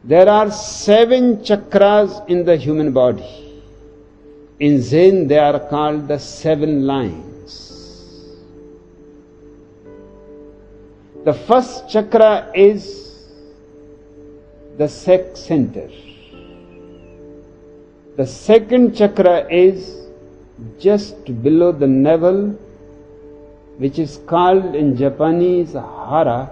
There are 7 chakras in the human body. In Zen, they are called the 7 lines. The first chakra is the sex center. The second chakra is just below the navel, which is called in Japanese hara.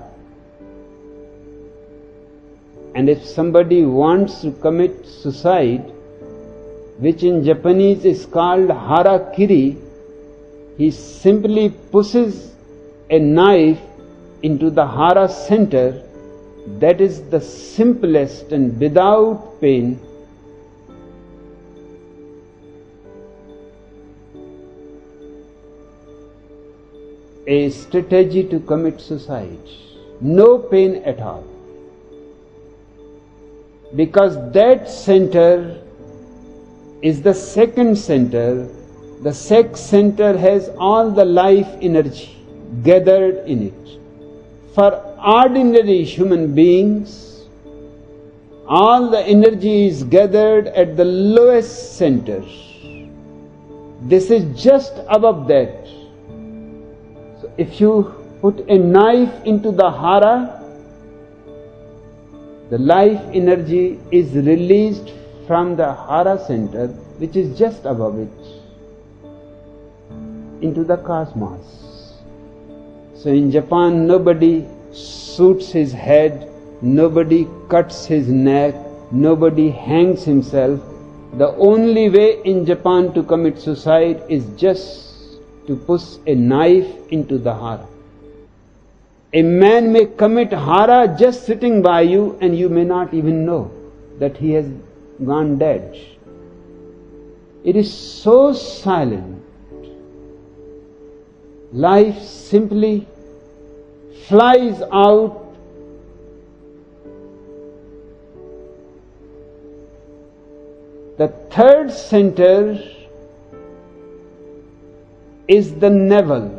And if somebody wants to commit suicide, which in Japanese is called harakiri, he simply pushes a knife into the hara center. That is the simplest and without pain a strategy to commit suicide. No pain at all. Because that center is the second center. The sex center has all the life energy gathered in it. For ordinary human beings, all the energy is gathered at the lowest center. This is just above that. So if you put a knife into the hara, the life energy is released from the hara center, which is just above it, into the cosmos. So in Japan, nobody shoots his head, nobody cuts his neck, nobody hangs himself. The only way in Japan to commit suicide is just to push a knife into the hara. A man may commit hara just sitting by you, and you may not even know that he has gone dead. It is so silent. Life simply flies out. The third center is the navel.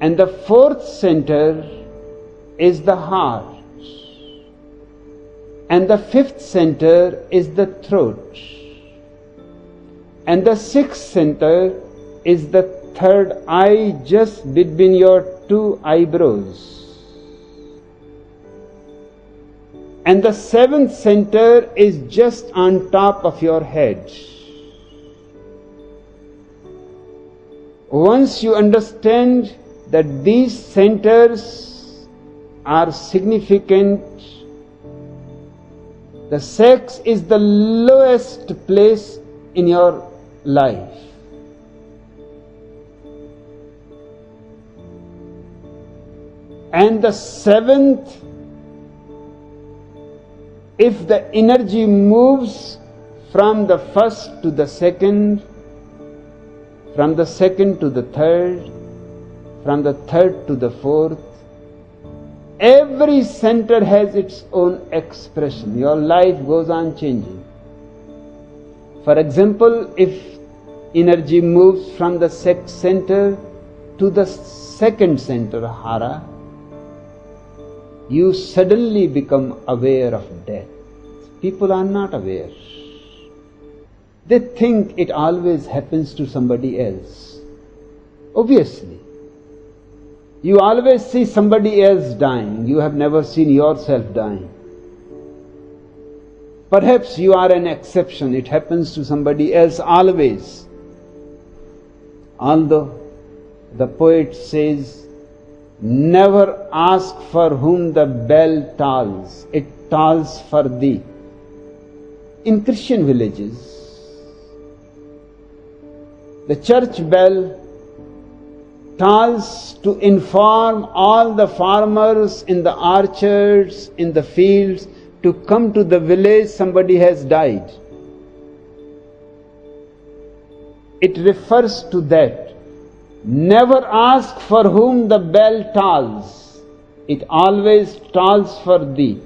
And the fourth center is the heart. And the fifth center is the throat. And the sixth center is the third eye just between your 2 eyebrows. And the seventh center is just on top of your head. Once you understand that these centers are significant, the sex is the lowest place in your life. And the seventh, if the energy moves from the first to the second, from the second to the third, from the third to the fourth, every center has its own expression. Your life goes on changing. For example, if energy moves from the sex center to the second center, hara, you suddenly become aware of death. People are not aware. They think it always happens to somebody else. Obviously. You always see somebody else dying. You have never seen yourself dying. Perhaps you are an exception. It happens to somebody else always. Although the poet says, never ask for whom the bell tolls. It tolls for thee. In Christian villages, the church bell tolls to inform all the farmers in the orchards, in the fields, to come to the village, somebody has died. It refers to that. Never ask for whom the bell tolls. It always tolls for thee.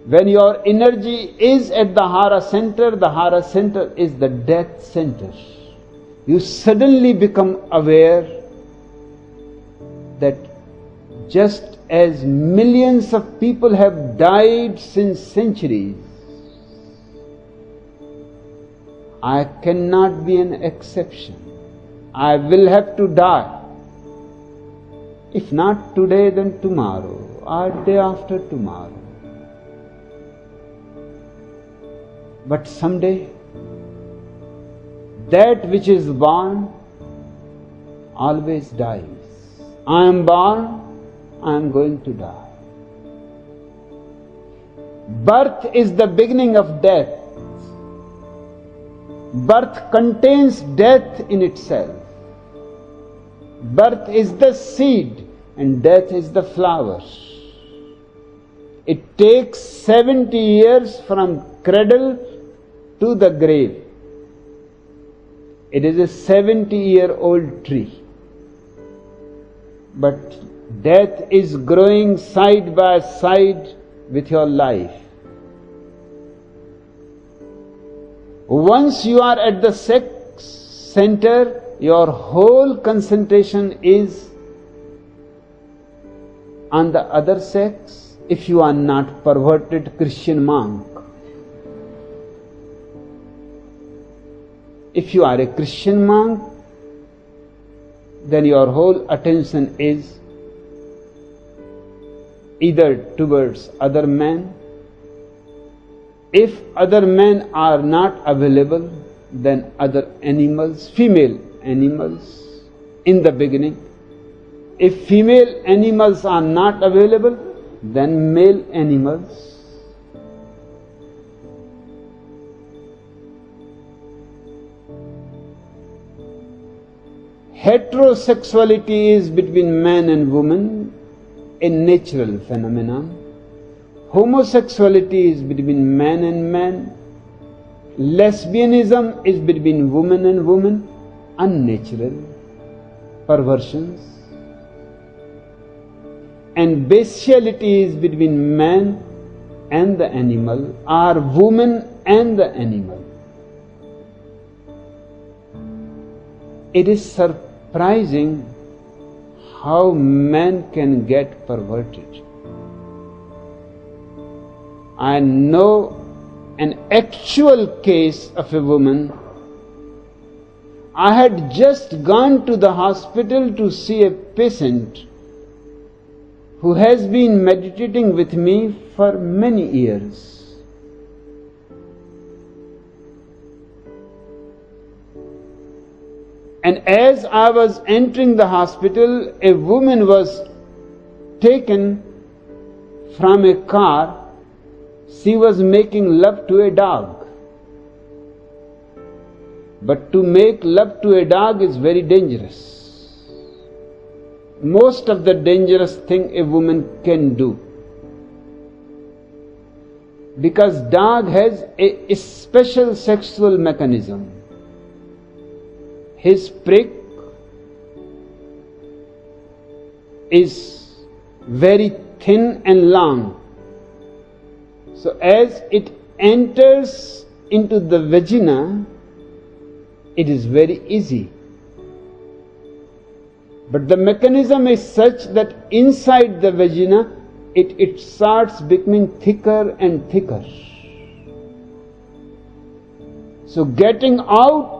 When your energy is at the hara center is the death center. You suddenly become aware that just as millions of people have died since centuries, I cannot be an exception. I will have to die. If not today, then tomorrow, or day after tomorrow. But someday, that which is born always dies. I am born, I am going to die. Birth is the beginning of death. Birth contains death in itself. Birth is the seed and death is the flower. It takes 70 years from cradle to the grave. It is a 70-year-old tree. But death is growing side by side with your life. Once you are at the sex center, your whole concentration is on the other sex, if you are not perverted Christian monk. If you are a Christian monk, then your whole attention is either towards other men. If other men are not available, then other animals, female animals in the beginning. If female animals are not available, then male animals. Heterosexuality is between man and woman, a natural phenomenon. Homosexuality is between man and man. Lesbianism is between woman and woman, unnatural perversions. And bestiality is between man and the animal, or woman and the animal. It is surprising how man can get perverted. I know an actual case of a woman. I had just gone to the hospital to see a patient who has been meditating with me for many years. And as I was entering the hospital, a woman was taken from a car. She was making love to a dog. But to make love to a dog is very dangerous. Most of the dangerous thing a woman can do. Because dog has a special sexual mechanism. His prick is very thin and long. So as it enters into the vagina, it is very easy. But the mechanism is such that inside the vagina, it starts becoming thicker and thicker. So getting out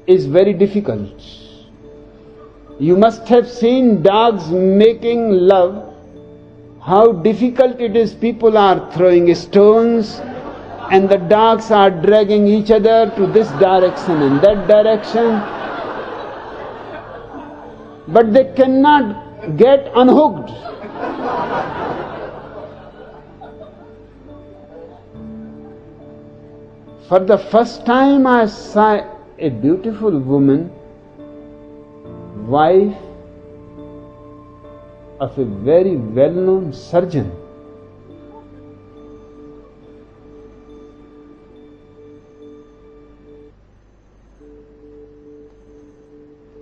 is very difficult. You must have seen dogs making love. How difficult it is. People are throwing stones and the dogs are dragging each other to this direction and that direction. But they cannot get unhooked. For the first time I saw a beautiful woman, wife of a very well-known surgeon.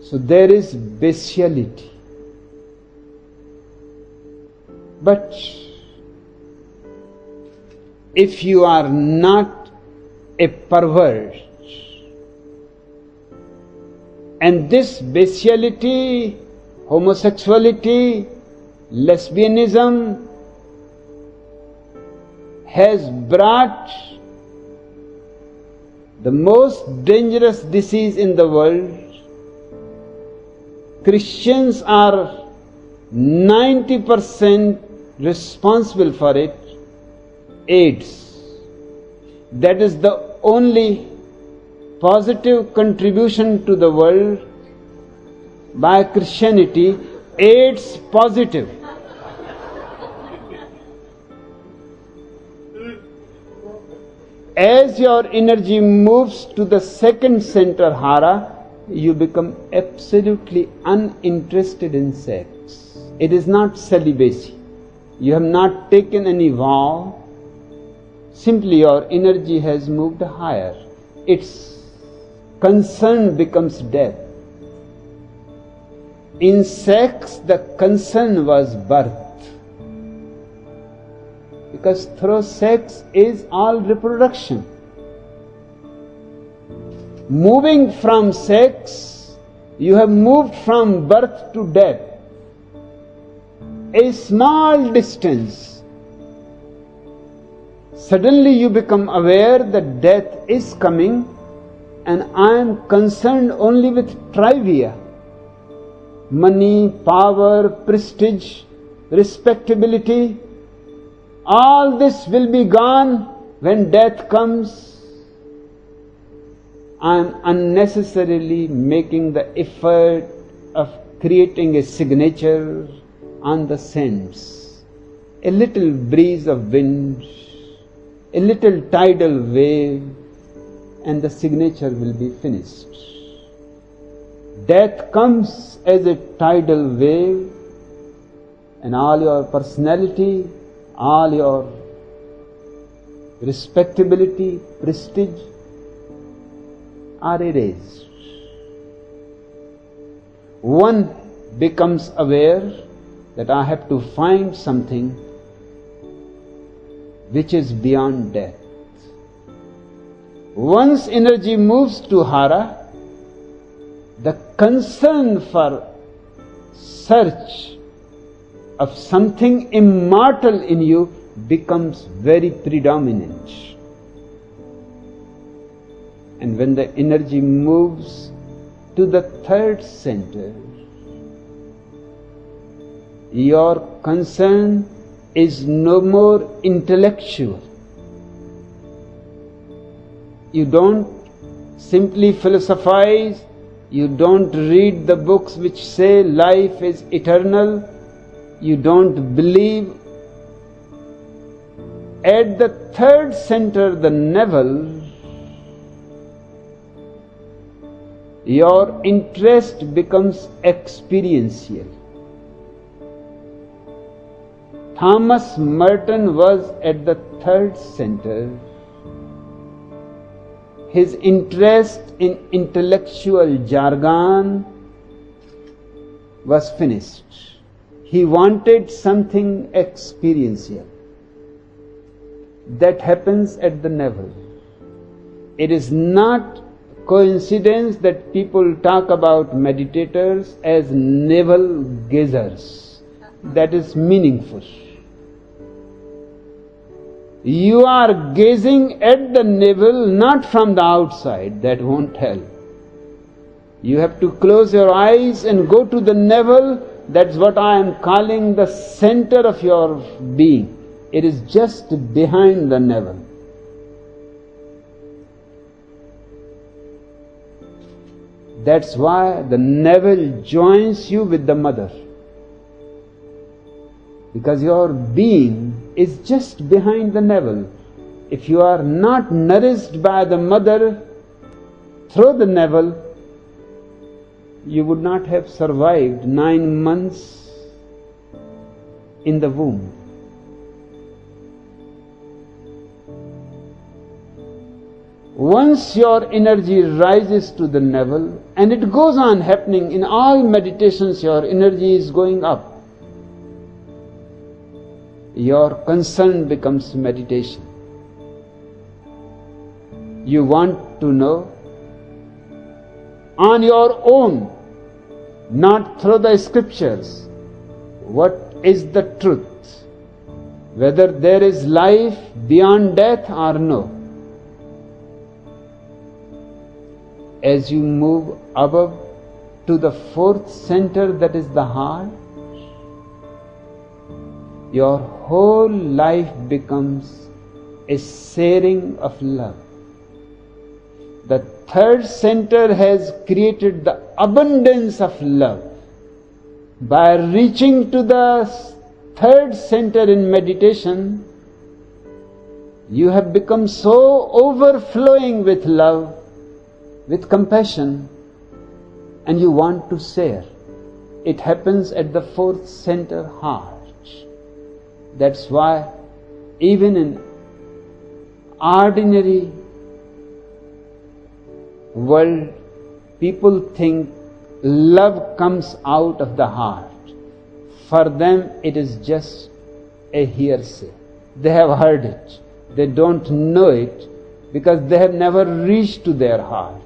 So there is bestiality. But if you are not a pervert, and this bestiality, homosexuality, Lesbianism has brought the most dangerous disease in the world. Christians are 90% responsible for it. AIDS. That is the only positive contribution to the world by Christianity. AIDS positive. As your energy moves to the second center, Hara, you become absolutely uninterested in sex. It is not celibacy. You have not taken any vow. Simply your energy has moved higher. Its concern becomes death. In sex, the concern was birth. Because through sex is all reproduction. Moving from sex, you have moved from birth to death. A small distance. Suddenly you become aware that death is coming, and I am concerned only with trivia. Money, power, prestige, respectability. All this will be gone when death comes. I am unnecessarily making the effort of creating a signature on the sands. A little breeze of wind, a little tidal wave, and the signature will be finished. Death comes as a tidal wave, and all your personality, all your respectability, prestige are erased. One becomes aware that I have to find something which is beyond death. Once energy moves to Hara, the concern for search of something immortal in you becomes very predominant. And when the energy moves to the third center, your concern is no more intellectual. You don't simply philosophize, you don't read the books which say life is eternal, you don't believe. At the third center, the navel, your interest becomes experiential. Thomas Merton was at the third center. His interest in intellectual jargon was finished. He wanted something experiential. That happens at the navel. It is not coincidence that people talk about meditators as navel gazers. That is meaningful. You are gazing at the navel not from the outside. That won't help. You have to close your eyes and go to the navel. That's what I am calling the center of your being. It is just behind the navel. That's why the navel joins you with the mother. Because your being is just behind the navel. If you are not nourished by the mother through the navel, you would not have survived 9 months in the womb. Once your energy rises to the navel, and it goes on happening in all meditations, your energy is going up. Your concern becomes meditation. You want to know on your own, not through the scriptures, what is the truth, whether there is life beyond death or no. As you move above to the fourth center, that is the heart, your whole life becomes a sharing of love. The third center has created the abundance of love. By reaching to the third center in meditation, you have become so overflowing with love, with compassion, and you want to share. It happens at the fourth center, heart. That's why even in ordinary world, people think love comes out of the heart. For them it is just a hearsay. They have heard it. They don't know it because they have never reached to their heart.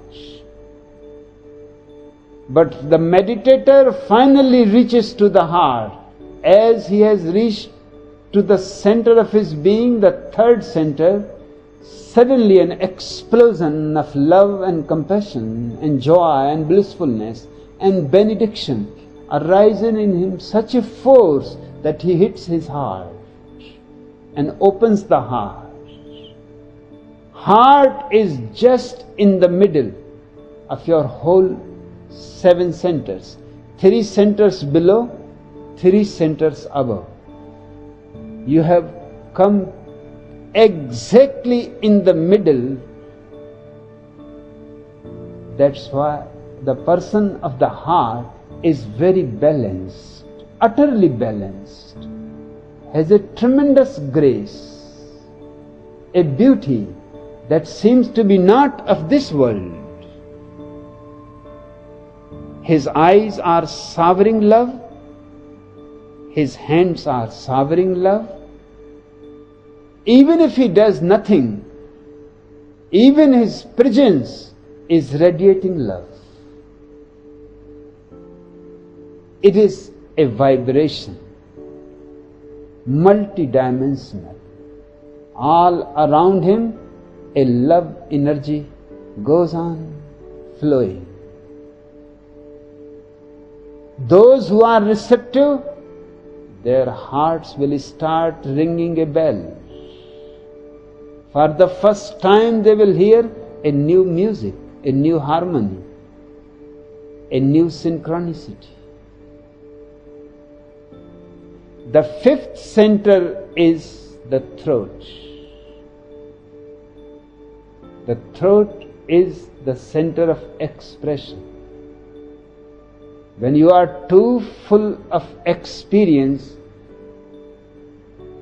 But the meditator finally reaches to the heart. As he has reached to the center of his being, the third center, suddenly an explosion of love and compassion and joy and blissfulness and benediction arises in him, such a force that he hits his heart and opens the heart. Heart is just in the middle of your whole 7 centers. 3 centers below, 3 centers above. You have come exactly in the middle. That's why the person of the heart is very balanced, utterly balanced, has a tremendous grace, a beauty that seems to be not of this world. His eyes are savoring love, his hands are savoring love. Even if he does nothing, even his presence is radiating love. It is a vibration, multidimensional. All around him, a love energy goes on flowing. Those who are receptive, their hearts will start ringing a bell. For the first time they will hear a new music, a new harmony, a new synchronicity. The 5th center is the throat. The throat is the center of expression. When you are too full of experience,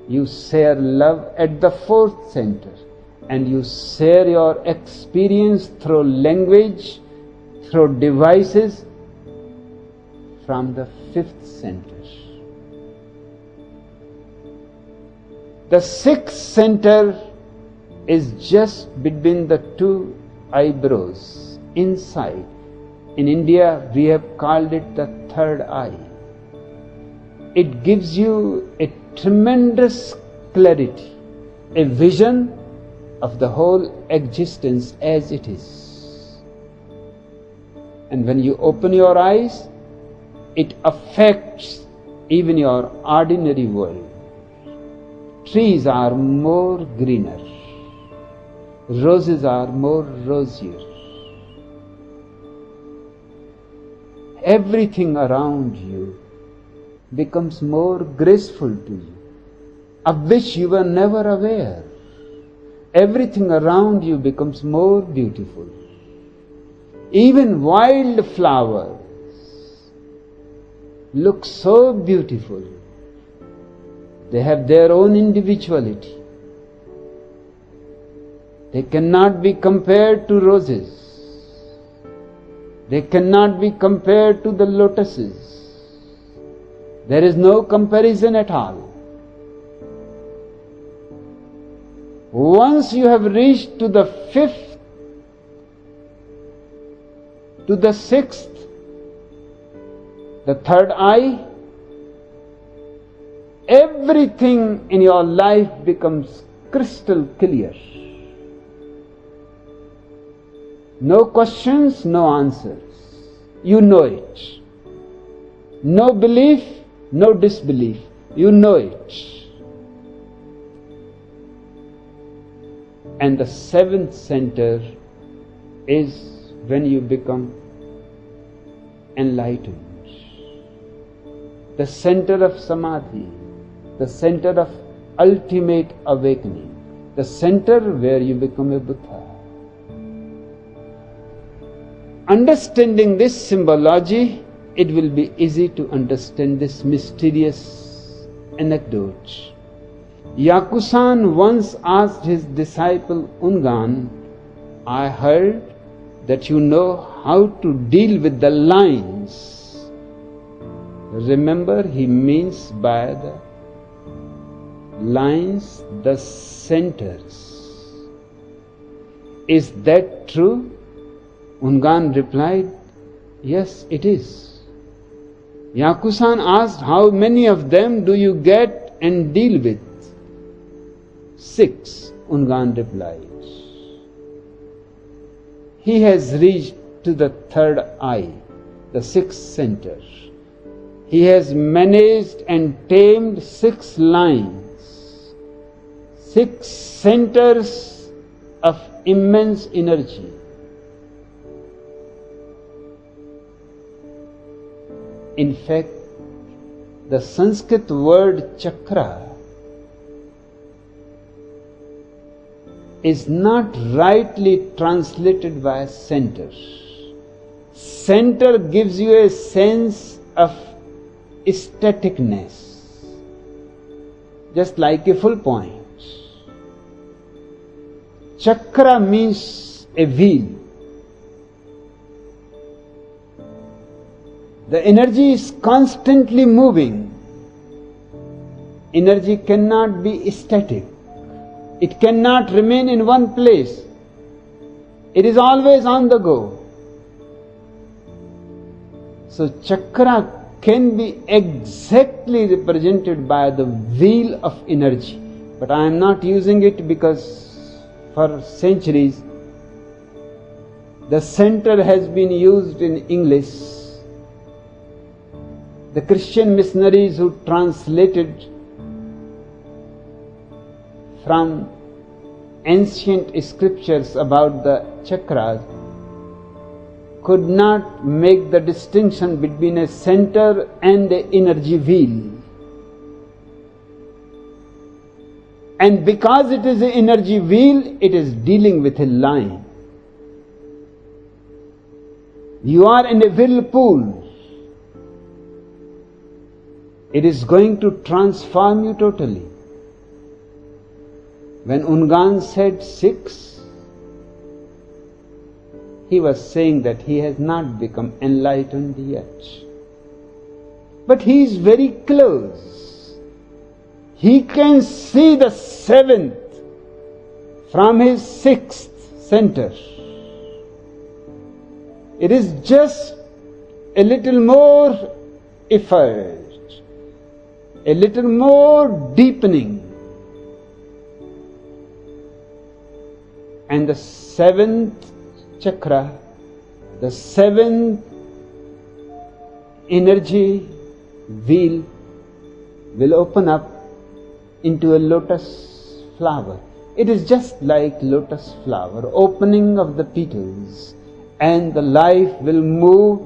you share love at the 4th center, and you share your experience through language, through devices from the 5th center. The 6th center is just between the 2 eyebrows, inside. In India, we have called it the third eye. It gives you a tremendous clarity, a vision of the whole existence as it is. And when you open your eyes, it affects even your ordinary world. Trees are more greener. Roses are more rosier. Everything around you becomes more graceful to you, of which you were never aware. Everything around you becomes more beautiful. Even wild flowers look so beautiful. They have their own individuality. They cannot be compared to roses. They cannot be compared to the lotuses. There is no comparison at all. Once you have reached to the 5th, to the 6th, the third eye, everything in your life becomes crystal clear. No questions, no answers. You know it. No belief, no disbelief. You know it. And the seventh center is when you become enlightened. The center of samadhi, the center of ultimate awakening, the center where you become a Buddha. Understanding this symbology, it will be easy to understand this mysterious anecdote. Yakusan once asked his disciple Ungan, I heard that you know how to deal with the lines. Remember, he means by the lines the centers. Is that true? Ungan replied, yes, it is. Yakusan asked, how many of them do you get and deal with? 6, Ungan replied. He has reached to the third eye, the sixth center. He has managed and tamed 6 lines, 6 centers of immense energy. In fact, the Sanskrit word chakra is not rightly translated by center. Center gives you a sense of staticness, just like a full point. Chakra means a wheel. The energy is constantly moving. Energy cannot be static. It cannot remain in one place. It is always on the go. So chakra can be exactly represented by the wheel of energy. But I am not using it because for centuries the center has been used in English. The Christian missionaries who translated from ancient scriptures about the chakras could not make the distinction between a center and an energy wheel. And because it is an energy wheel, it is dealing with a line. You are in a whirlpool. It is going to transform you totally. When Ungan said 6, he was saying that he has not become enlightened yet. But he is very close. He can see the 7th from his 6th center. It is just a little more effort, a little more deepening. And the 7th chakra, the 7th energy wheel will open up into a lotus flower. It is just like lotus flower, opening of the petals, and the life will move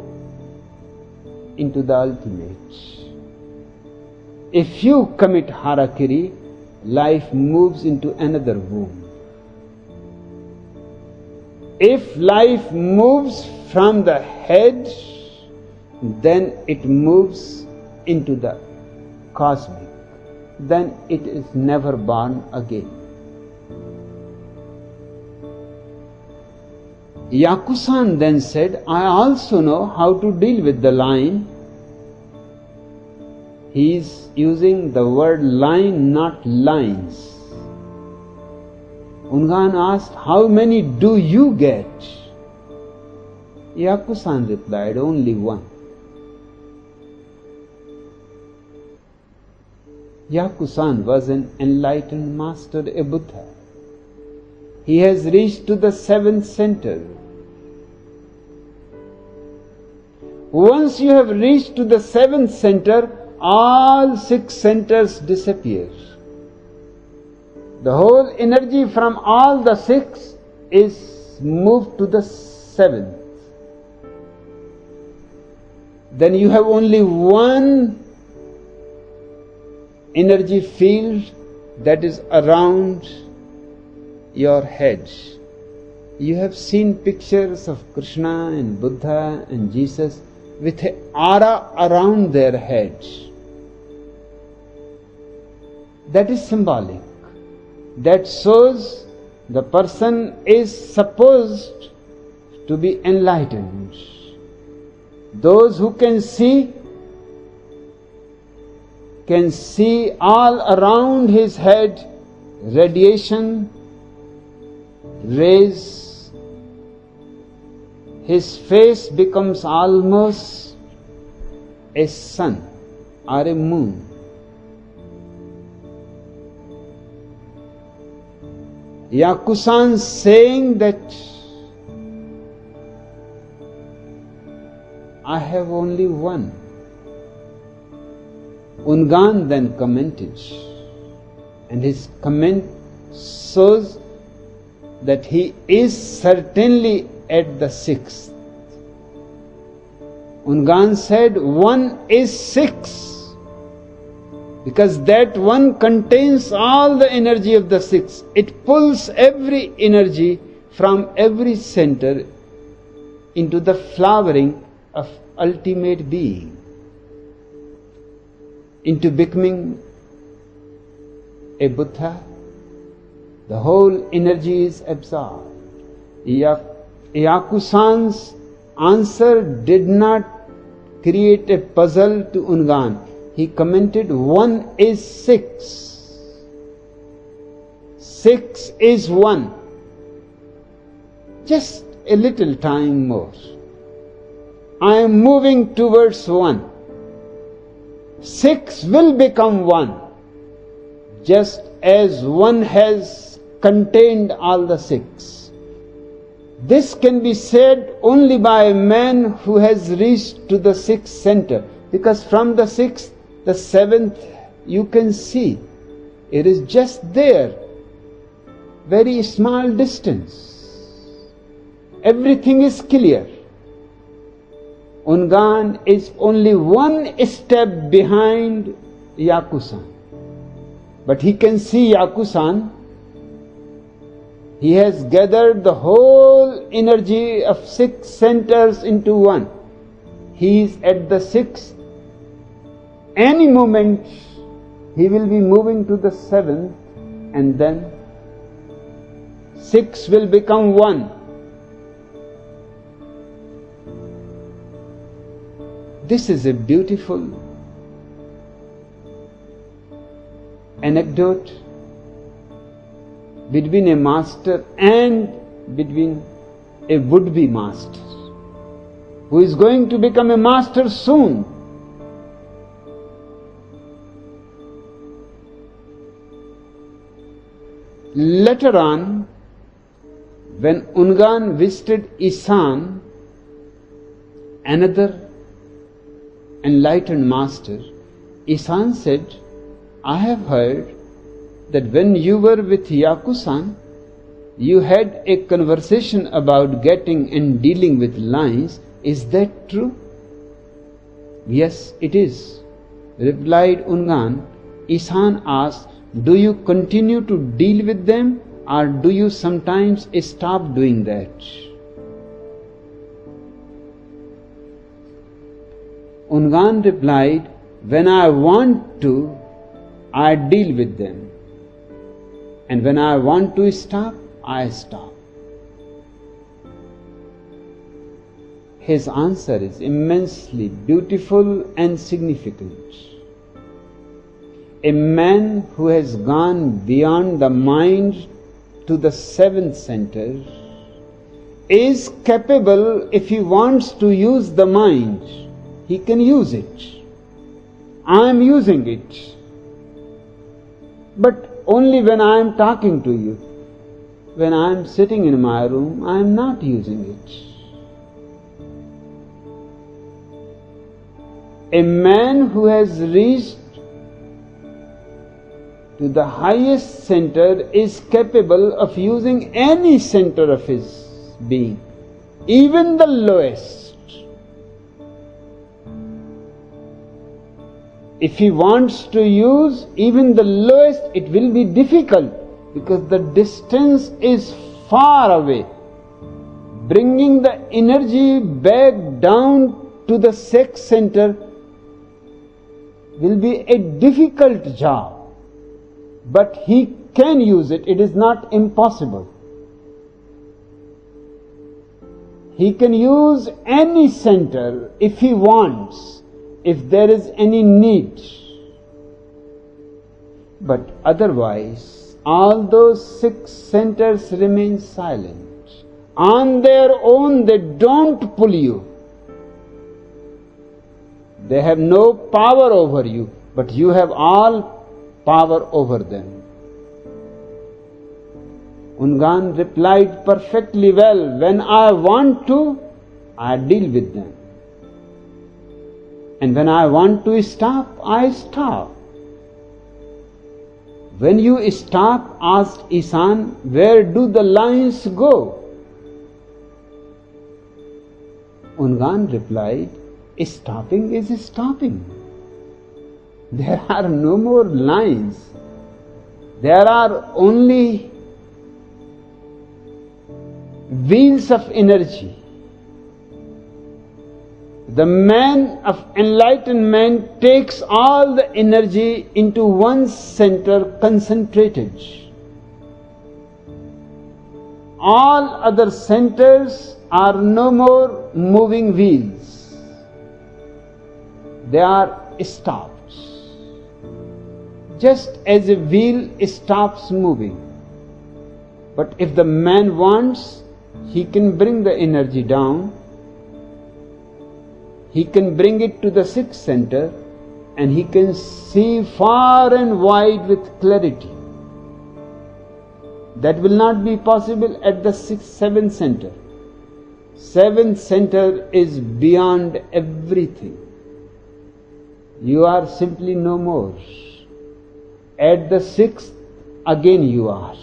into the ultimate. If you commit harakiri, life moves into another womb. If life moves from the head, then it moves into the cosmic. Then it is never born again. Yakusan then said, I also know how to deal with the line. He is using the word line, not lines. Ungan asked, how many do you get? Yakusan replied, only 1. Yakusan was an enlightened master, a Buddha. He has reached to the seventh center. Once you have reached to the seventh center, all six centers disappear. The whole energy from all the six is moved to the seventh. Then you have only one energy field that is around your head. You have seen pictures of Krishna and Buddha and Jesus with an aura around their head. That is symbolic. That shows the person is supposed to be enlightened. Those who can see all around his head radiation, rays. His face becomes almost a sun or a moon. Yakusan saying that I have only one. Ungan then commented, and his comment shows that he is certainly at the sixth. Ungan said, one is six, because that one contains all the energy of the six. It pulls every energy from every center into the flowering of ultimate being, into becoming a Buddha. The whole energy is absorbed. Yakusan's answer did not create a puzzle to Ungan. He commented, one is six. Six is one. Just a little time more. I am moving towards one. Six will become one, just as one has contained all the six. This can be said only by a man who has reached to the sixth center, because from the sixth, the seventh you can see. It is just there, very small distance. Everything is clear. Ungan is only one step behind Yakusan. But he can see Yakusan. He has gathered the whole energy of six centers into one. He is at the sixth. Any moment he will be moving to the seventh, and then six will become one. This is a beautiful anecdote between a master and between a would-be master who is going to become a master soon. Later on, when Ungan visited Isan, another enlightened master, Isan said, I have heard that when you were with Yakusan, you had a conversation about getting and dealing with lions. Is that true? Yes, it is, replied Ungan. Isan asked, do you continue to deal with them, or do you sometimes stop doing that? Ungan replied, when I want to, I deal with them. And when I want to stop, I stop. His answer is immensely beautiful and significant. A man who has gone beyond the mind to the seventh center is capable, if he wants to use the mind, he can use it. I am using it. But only when I am talking to you. When I am sitting in my room, I am not using it. A man who has reached to the highest center is capable of using any center of his being, even the lowest. If he wants to use even the lowest, it will be difficult because the distance is far away. Bringing the energy back down to the sex center will be a difficult job. But he can use it. It is not impossible. He can use any center if he wants, if there is any need. But otherwise, all those 6 centers remain silent. On their own, they don't pull you. They have no power over you, but you have all power over them. Ungan replied perfectly well, when I want to, I deal with them. And when I want to stop, I stop. When you stop, asked Isan, where do the lines go? Ungan replied, stopping is stopping. There are no more lines. There are only wheels of energy. The man of enlightenment takes all the energy into one center concentrated. All other centers are no more moving wheels. They are stopped. Just as a wheel stops moving. But if the man wants, he can bring the energy down. He can bring it to the 6th center and he can see far and wide with clarity. That will not be possible at the 6th, 7th center. 7th center is beyond everything. You are simply no more. At the 6th, again you are.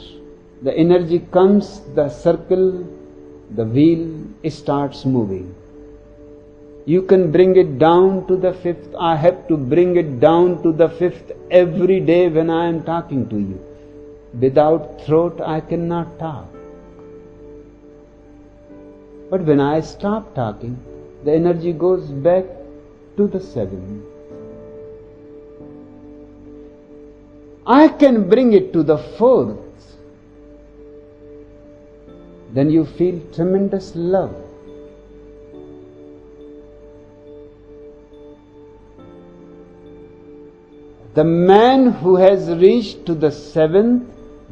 The energy comes, the circle, the wheel starts moving. You can bring it down to the 5th. I have to bring it down to the 5th every day when I am talking to you. Without throat, I cannot talk. But when I stop talking, the energy goes back to the 7th. I can bring it to the 4th. Then you feel tremendous love. The man who has reached to the 7th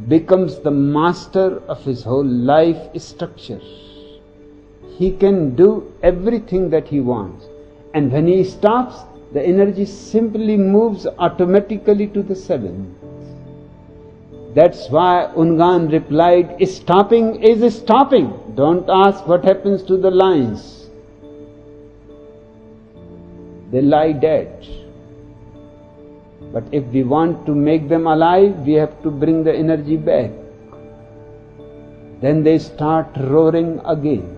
becomes the master of his whole life structure. He can do everything that he wants. And when he stops, the energy simply moves automatically to the 7th. That's why Ungan replied, stopping is stopping. Don't ask what happens to the lines. They lie dead. But if we want to make them alive, we have to bring the energy back. Then they start roaring again.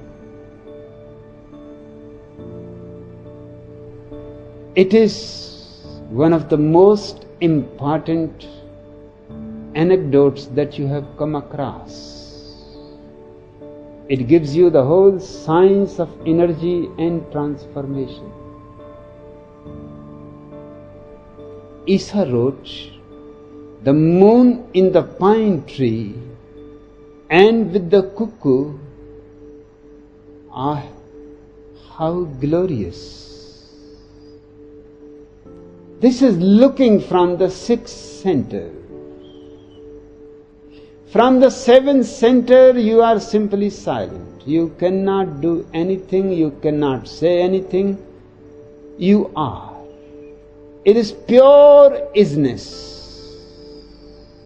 It is one of the most important anecdotes that you have come across. It gives you the whole science of energy and transformation. isThroat, the moon in the pine tree and with the cuckoo, ah, how glorious. This is looking from the 6th center. From the 7th center, you are simply silent. You cannot do anything, you cannot say anything. You are. It is pure isness.